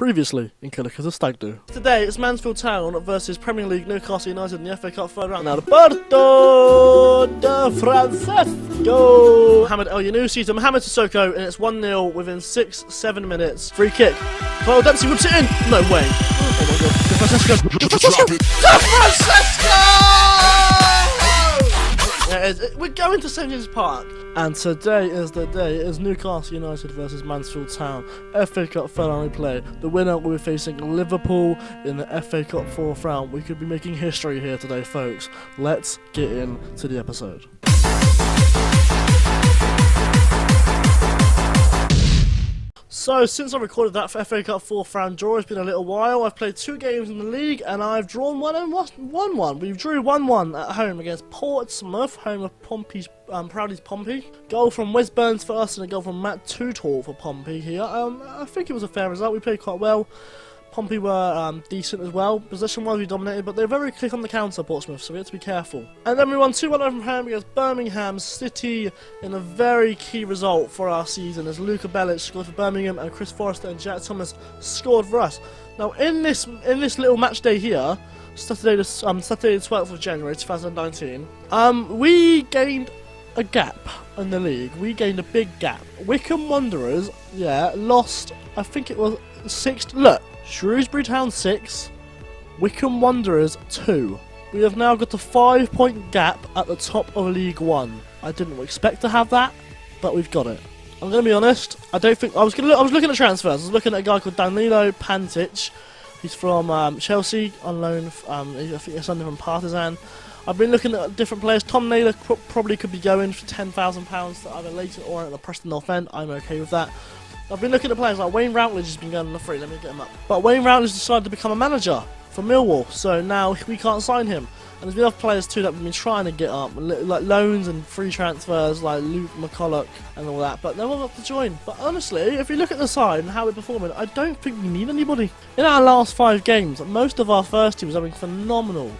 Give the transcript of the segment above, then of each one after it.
Previously in Killerkizza Stag do. Today it's Mansfield Town versus Premier League Newcastle United in the FA Cup third round. ALBERTOOOOOOO De Franceschoooooooooooo Mohamed El Yunusi to Mohamed Sissoko, and it's 1-0 within 6-7 minutes. Free kick. Kyle Dempsey whips it in. No way. Oh my god. De Franceschoooooooo. De Franceschoooooooo. De Franceschoooooooo! Yeah, we're going to St James's Park. And today is the day. It is Newcastle United versus Mansfield Town. FA Cup third round replay. The winner will be facing Liverpool in the FA Cup fourth round. We could be making history here today, folks. Let's get into the episode. So, since I recorded that for FA Cup fourth round draw, it's been a little while. I've played 2 games in the league, and I've drawn 1 and 1-1. We drew 1-1 at home against Portsmouth, home of Pompey's, Proudly's Pompey. Goal from Wes Burns for us, and a goal from Matt Tootle for Pompey here. I think it was a fair result. We played quite well. Pompey were decent as well. Position-wise, we dominated, but they're very quick on the counter, Portsmouth, so we have to be careful. And then we won 2-1 from home against Birmingham City in a very key result for our season, as Luka Belic scored for Birmingham and Chris Forrester and Jack Thomas scored for us. Now, in this little match day here, Saturday the 12th of January 2019, we gained a gap in the league. We gained a big gap. Wycombe Wanderers, lost, I think it was 6. Look. Shrewsbury Town 6, Wycombe Wanderers 2. We have now got a 5-point gap at the top of League 1. I didn't expect to have that, but we've got it. I'm going to be honest, I don't think... I was looking at transfers. I was looking at a guy called Danilo Pantic. He's from Chelsea, on loan. I think he's something from Partizan. I've been looking at different players. Tom Naylor probably could be going for £10,000 to either Leighton or at the Preston North End. I'm okay with that. I've been looking at players like Wayne Routledge has been going on the free. Let me get him up. But Wayne Routledge decided to become a manager for Millwall, so now we can't sign him. And there's been other players too that we've been trying to get up, like loans and free transfers, like Luke McCulloch and all that. But no one got to join. But honestly, if you look at the side and how we're performing, I don't think we need anybody. In our last 5 games, most of our first team was having phenomenal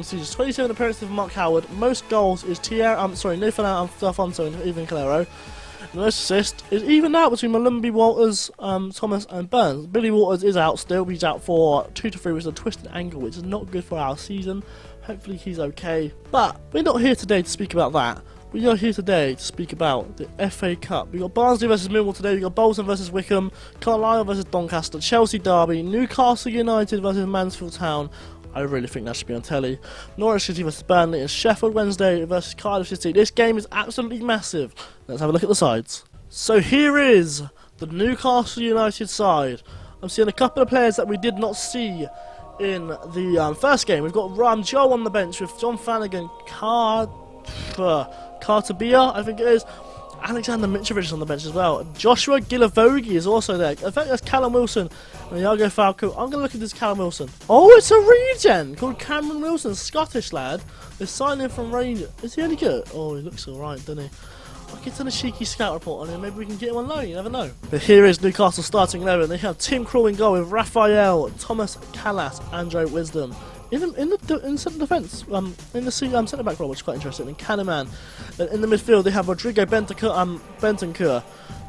seasons. 27 appearances for Mark Howard. Most goals is Nathan Alfonso and Ivan Calero. The most assist is even out between Malumbi, Walters, Thomas and Burns. Billy Walters is out still. He's out for 2 to 3 with a twisted ankle, which is not good for our season. Hopefully he's okay. But we're not here today to speak about that. We are here today to speak about the FA Cup. We've got Barnsley versus Millwall today. We've got Bolton versus Wycombe, Carlisle versus Doncaster, Chelsea derby, Newcastle United versus Mansfield Town. I really think that should be on telly. Norwich City versus Burnley, and Sheffield Wednesday versus Cardiff City. This game is absolutely massive. Let's have a look at the sides. So here is the Newcastle United side. I'm seeing a couple of players that we did not see in the first game. We've got Joe on the bench with John Flanagan, Cartabia, I think it is. Alexander Mitrovic is on the bench as well. Joshua Gilavogi is also there. In fact, that's Callum Wilson and Iago Falco. I'm going to look at this Callum Wilson. Oh, it's a regen called Cameron Wilson, Scottish lad. They're signing from Rangers. Is he any good? Oh, he looks alright, doesn't he? I'll get on a cheeky scout report on him. Maybe we can get him on loan. You never know. But here is Newcastle starting 11. They have Tim Krul in goal with Raphael, Thomas Callas, Andre Wisdom. In centre defence, in the centre back role, which is quite interesting. And Kahneman. In the midfield, they have Rodrigo Bentancur,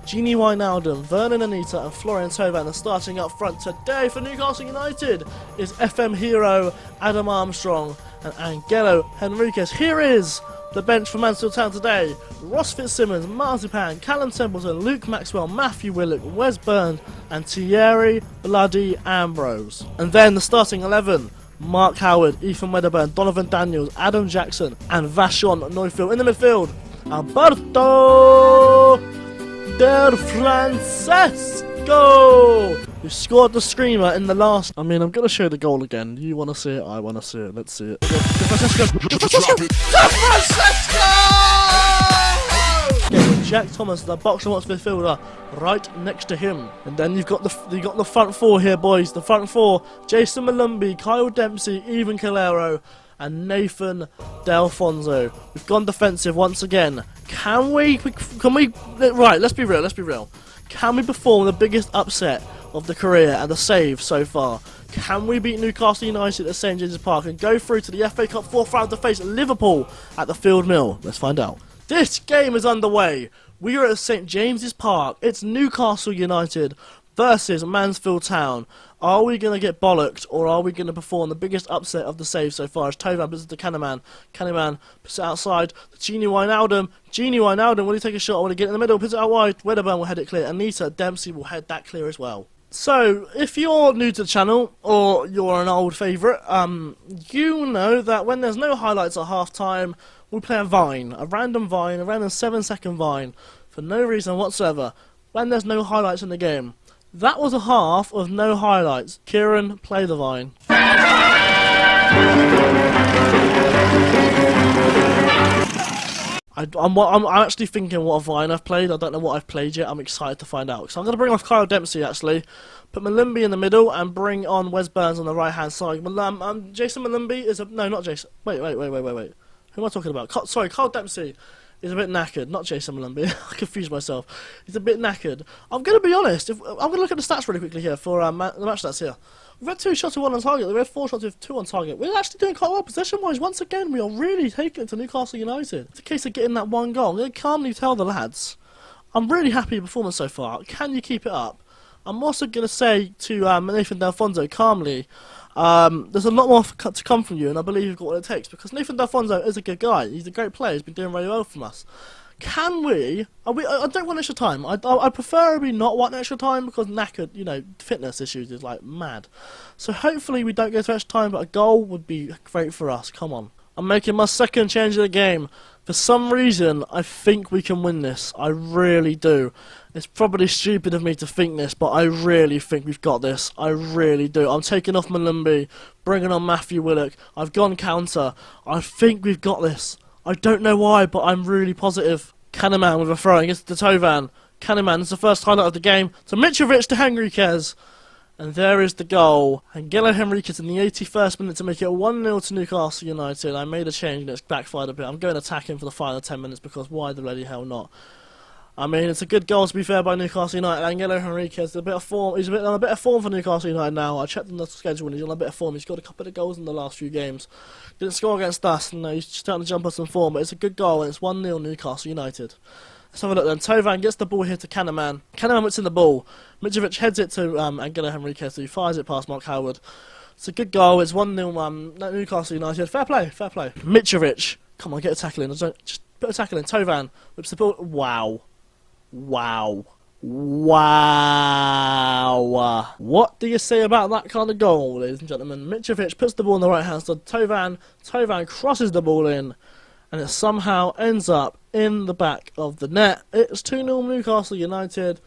Gini Wijnaldum, Vernon Anita, and Florian Thauvin. And starting up front today for Newcastle United is FM hero Adam Armstrong and Angelo Henriquez. Here is the bench for Mansfield Town today: Ross Fitzsimmons, Marzipan, Callum Templeton, Luke Maxwell, Matthew Willock, Wes Burns, and Thierry Bloody Ambrose. And then the starting 11. Mark Howard, Ethan Wedderburn, Donovan Daniels, Adam Jackson, and Vashon Neufeld. In the midfield, Alberto De Francesco, who scored the screamer in the last... I'm going to show the goal again. You want to see it? I want to see it. Let's see it. De Francesco! De Francesco! Jack Thomas, the box and watch midfielder, right next to him. And then you've got the front 4 here, boys. The front 4: Jason Malumbi, Kyle Dempsey, Ivan Calero, and Nathan D'Alfonso. We've gone defensive once again. Can we? Right, let's be real. Can we perform the biggest upset of the career and the save so far? Can we beat Newcastle United at St James's Park and go through to the FA Cup fourth round to face Liverpool at the Field Mill? Let's find out. This game is underway. We are at St James's Park. It's Newcastle United. versus Mansfield Town. Are we going to get bollocked, or are we going to perform the biggest upset of the save so far? As Tovan puts it to Candyman. Candyman puts it outside. The Genie Wijnaldum. Genie Wijnaldum, will he take a shot? Will he get in the middle? Puts it out wide. Wedderburn will head it clear. Anita Dempsey will head that clear as well. So, if you're new to the channel, or you're an old favourite, you know that when there's no highlights at half-time, we play a random 7-second vine, for no reason whatsoever, when there's no highlights in the game. That was a half of no highlights. Kieran, play the vine. I'm actually thinking what a vine I've played. I don't know what I've played yet. I'm excited to find out. So I'm going to bring off Kyle Dempsey, actually. Put Malumbi in the middle and bring on Wes Burns on the right-hand side. Jason Malumbi is a... No, not Jason. Wait. Who am I talking about? Sorry, Kyle Dempsey is a bit knackered. Not Jason Malumbi. I confused myself. He's a bit knackered. I'm going to be honest. I'm going to look at the stats really quickly here for the match stats here. We've had 2 shots with 1 on target. We've had 4 shots with 2 on target. We're actually doing quite well possession-wise. Once again, we are really taking it to Newcastle United. It's a case of getting that 1 goal. I'm going to calmly tell the lads, I'm really happy with the performance so far. Can you keep it up? I'm also going to say to Nathan D'Alfonso, calmly, there's a lot more to come from you, and I believe you've got what it takes, because Nathan D'Alfonso is a good guy. He's a great player. He's been doing very well from us. Can we... I don't want extra time. I preferably not want extra time, because knackered, you know, fitness issues is like mad. So hopefully we don't go to extra time, but a goal would be great for us. Come on. I'm making my second change of the game. For some reason, I think we can win this. I really do. It's probably stupid of me to think this, but I really think we've got this. I really do. I'm taking off Malumbi, bringing on Matthew Willock. I've gone counter. I think we've got this. I don't know why, but I'm really positive. Candyman with a throwing. It's to Tovan. Candyman is the first highlight of the game. To Mitrovic to Henriquez. And there is the goal. And Angelo Henriquez in the 81st minute to make it 1-0 to Newcastle United. I made a change and it's backfired a bit. I'm going attacking for the final 10 minutes because why the bloody hell not? I mean, it's a good goal to be fair by Newcastle United. Angelo Henriquez is a bit of form. He's on a bit of form for Newcastle United now. I checked on the schedule and he's on a bit of form. He's got a couple of goals in the last few games. Didn't score against us. No, he's starting to jump on some form, but it's a good goal and it's 1-0 Newcastle United. Let's have a look then. Tovan gets the ball here to Candyman. Candyman puts in the ball. Mitrovic heads it to Angelo Henriquez, who fires it past Mark Howard. It's a good goal. It's 1-0 Newcastle United. Fair play, fair play. Mitrovic. Come on, get a tackle in. Just put a tackle in. Tovan whips the ball. Wow. Wow. Wow. What do you say about that kind of goal, ladies and gentlemen? Mitrovic puts the ball on the right hand side. Tovan crosses the ball in. And it somehow ends up in the back of the net. It's 2-0 Newcastle United.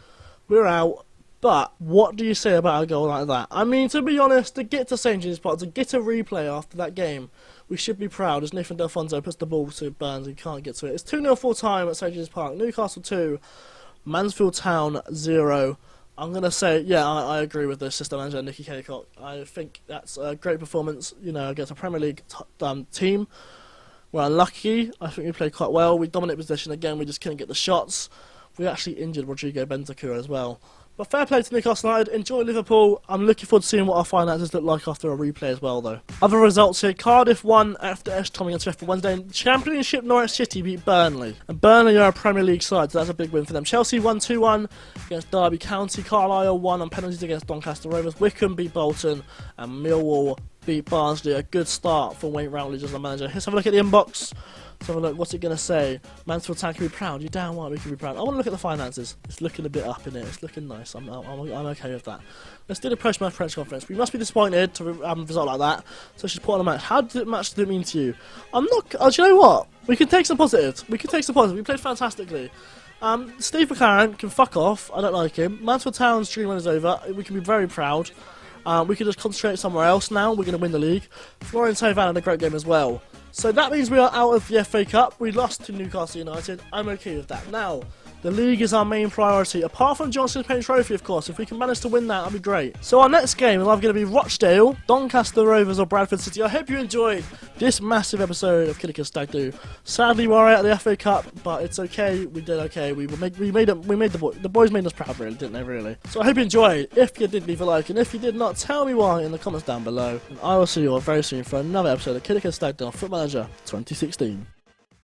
We're out. But what do you say about a goal like that? I mean, to be honest, to get to St James's Park, to get a replay after that game, we should be proud as Nathan D'Alfonso puts the ball to Burns. He can't get to it. It's 2-0 full time at St James's Park. Newcastle 2, Mansfield Town 0. I'm going to say, yeah, I agree with the assistant manager, Nicky Kaycock. I think that's a great performance, you know, against a Premier League team. We're unlucky. I think we played quite well. We dominated possession again. We just couldn't get the shots. We actually injured Rodrigo Bentancur as well. But fair play to Newcastle United. Enjoy Liverpool. I'm looking forward to seeing what our finances look like after a replay as well, though. Other results here. Cardiff won after Tom against Sheffield Wednesday. Championship Norwich City beat Burnley. And Burnley are a Premier League side, so that's a big win for them. Chelsea won 2-1 against Derby County. Carlisle won on penalties against Doncaster Rovers. Wickham beat Bolton. And Millwall beat Barnsley. A good start for Wayne Routledge as the manager. Let's have a look at the inbox. Let's have a look. What's it going to say? Mansfield Town can be proud. You're down one. We can be proud. I want to look at the finances. It's looking a bit up in it. It's looking nice. I'm okay with that. Let's do the post-match press conference. We must be disappointed to have a result like that. So she's put on a match. How did it mean to you? I'm not. Do you know what? We can take some positives. We played fantastically. Steve McLaren can fuck off. I don't like him. Mansfield Town's dream run is over. We can be very proud. We can just concentrate somewhere else now. We're going to win the league. Florian Tovan had a great game as well. So that means we are out of the FA Cup. We lost to Newcastle United. I'm okay with that. Now, the league is our main priority. Apart from Johnson's Paint Trophy, of course. If we can manage to win that, that'd be great. So our next game is either going to be Rochdale, Doncaster Rovers or Bradford City. I hope you enjoyed this massive episode of Killerkizza Stag Do. Sadly, we're out of the FA Cup, but it's okay. We did okay. We made the boys made us proud, really, didn't they? Really. So I hope you enjoyed. If you did, leave a like, and if you did not, tell me why in the comments down below. And I will see you all very soon for another episode of Killerkizza Stag Do on Foot Manager 2016.